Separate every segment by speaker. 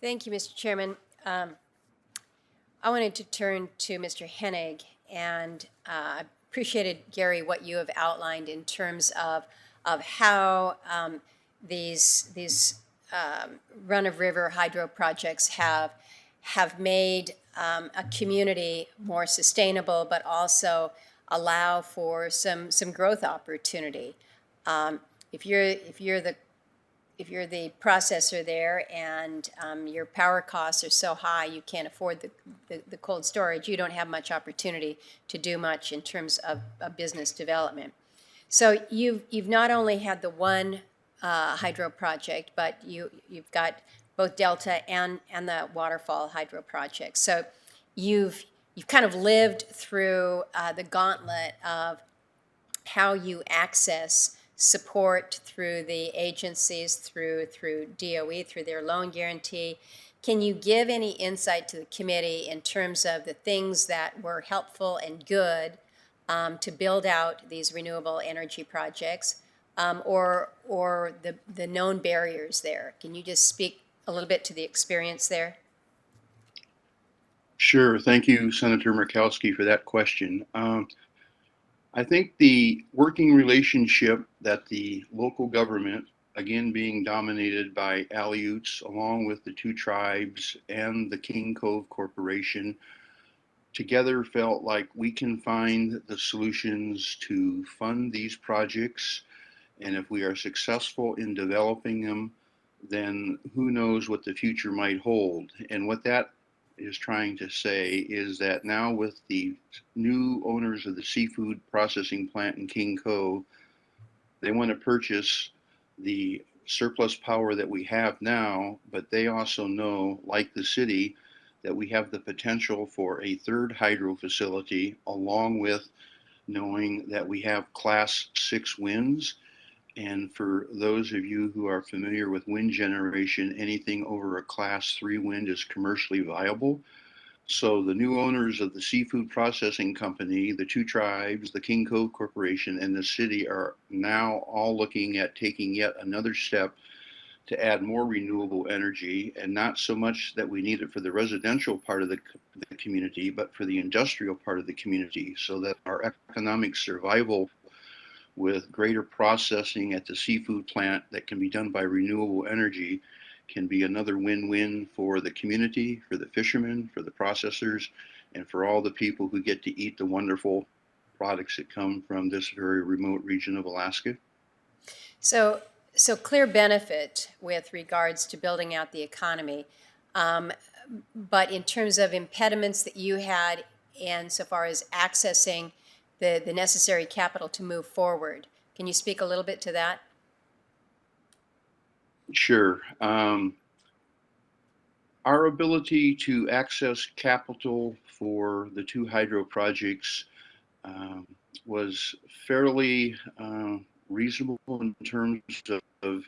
Speaker 1: Thank you, Mr. Chairman. I wanted to turn to Mr. Hennigh, and I appreciated, Gary, what you have outlined in terms of how these run-of-river hydro projects have made a community more sustainable, but also allow for some growth opportunity. If you're the processor there and your power costs are so high you can't afford the cold storage, you don't have much opportunity to do much in terms of business development. So you've not only had the one hydro project, but you've got both Delta and the Waterfall hydro project. So you've kind of lived through the gauntlet of how you access support through the agencies, through DOE, through their loan guarantee. Can you give any insight to the committee in terms of the things that were helpful and good to build out these renewable energy projects, or the known barriers there? Can you just speak a little bit to the experience there?
Speaker 2: Sure. Thank you, Senator Murkowski, for that question. I think the working relationship that the local government, again being dominated by Aleuts, along with the two tribes and the King Cove Corporation, together felt like we can find the solutions to fund these projects. And if we are successful in developing them, then who knows what the future might hold. And what that is trying to say is that now with the new owners of the seafood processing plant in King Cove, they want to purchase the surplus power that we have now, but they also know, like the city, that we have the potential for a third hydro facility, along with knowing that we have Class 6 winds. And for those of you who are familiar with wind generation, anything over a Class 3 wind is commercially viable. So the new owners of the seafood processing company, the two tribes, the King Cove Corporation, and the city are now all looking at taking yet another step to add more renewable energy, and not so much that we need it for the residential part of the community, but for the industrial part of the community, so that our economic survival with greater processing at the seafood plant that can be done by renewable energy can be another win-win for the community, for the fishermen, for the processors, and for all the people who get to eat the wonderful products that come from this very remote region of Alaska.
Speaker 1: So clear benefit with regards to building out the economy. But in terms of impediments that you had insofar as accessing the necessary capital to move forward, can you speak a little bit to that?
Speaker 2: Sure. Our ability to access capital for the two hydro projects was fairly reasonable in terms of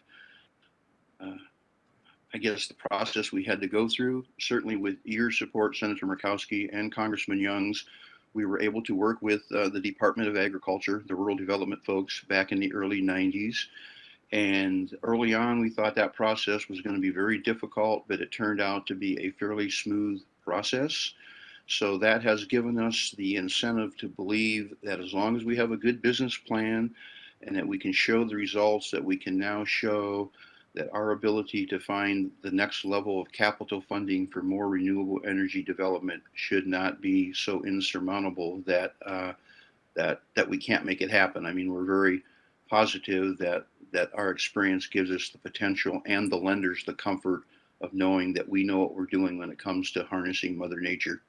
Speaker 2: I guess, the process we had to go through. Certainly with your support, Senator Murkowski and Congressman Young's, we were able to work with the Department of Agriculture, the rural development folks, back in the early 90s. And early on, we thought that process was going to be very difficult, but it turned out to be a fairly smooth process. So that has given us the incentive to believe that as long as we have a good business plan and that we can show the results, that we can now show that our ability to find the next level of capital funding for more renewable energy development should not be so insurmountable that that we can't make it happen. I mean, we're very positive that our experience gives us the potential and the lenders the comfort of knowing that we know what we're doing when it comes to harnessing Mother Nature.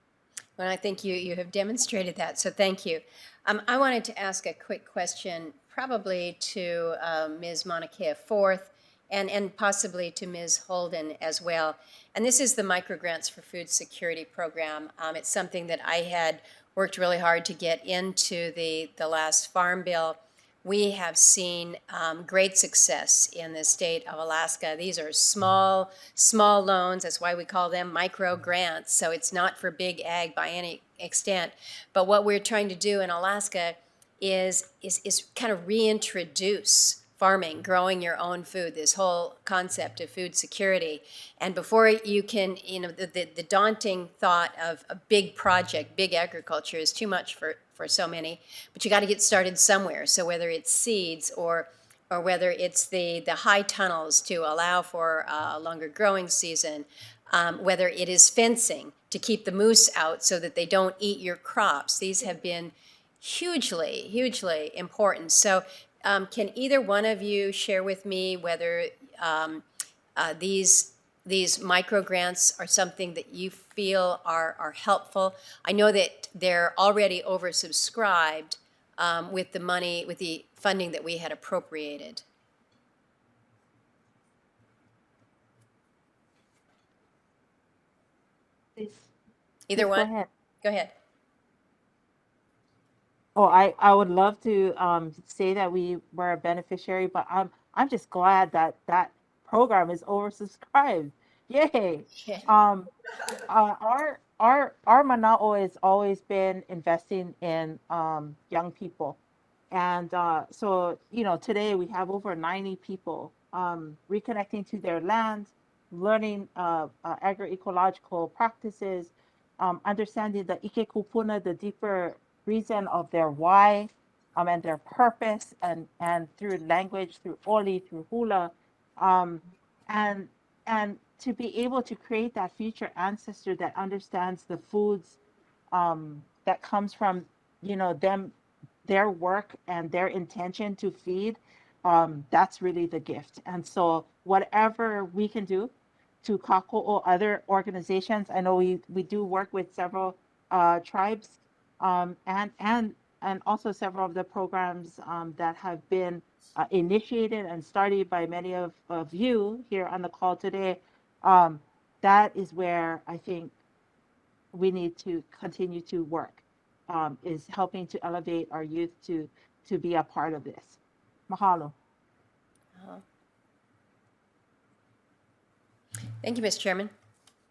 Speaker 1: Well, I think you have demonstrated that, so thank you. I wanted to ask a quick question, probably to Ms. Monica Forth, and possibly to Ms. Holden as well. And this is the Microgrants for Food Security Program. It's something that I had worked really hard to get into the last Farm Bill. We have seen great success in the state of Alaska. These are small loans. That's why we call them micro grants. So it's not for big ag by any extent. But what we're trying to do in Alaska is kind of reintroduce farming, growing your own food, this whole concept of food security. And before you can, the daunting thought of a big project, big agriculture is too much for so many, but you got to get started somewhere. So whether it's seeds or whether it's the high tunnels to allow for a longer growing season, whether it is fencing to keep the moose out so that they don't eat your crops. These have been hugely important. So can either one of you share with me whether these micro grants are something that you feel are helpful? I know that they're already oversubscribed with the money, with the funding that we had appropriated.
Speaker 3: Please,
Speaker 1: Either
Speaker 3: please go
Speaker 1: one?
Speaker 3: ahead.
Speaker 1: Go ahead.
Speaker 3: Oh, I would love to say that we were a beneficiary, but I'm just glad that that program is oversubscribed. Yay!
Speaker 1: Yeah.
Speaker 3: Um, our Manao has always been investing in young people, and so today we have over 90 people reconnecting to their land, learning agroecological practices, understanding the ike kupuna, the deeper reason of their why, and their purpose, and through language, through oli, through hula, um, and and to be able to create that future ancestor that understands the foods that comes from them, their work and their intention to feed, that's really the gift. And so whatever we can do to kako or other organizations, I know we do work with several tribes, and also several of the programs that have been initiated and started by many of you here on the call today. um, that is where I think we need to continue to work, is helping to elevate our youth to be a part of this. Mahalo.
Speaker 1: Thank you, Mr. Chairman.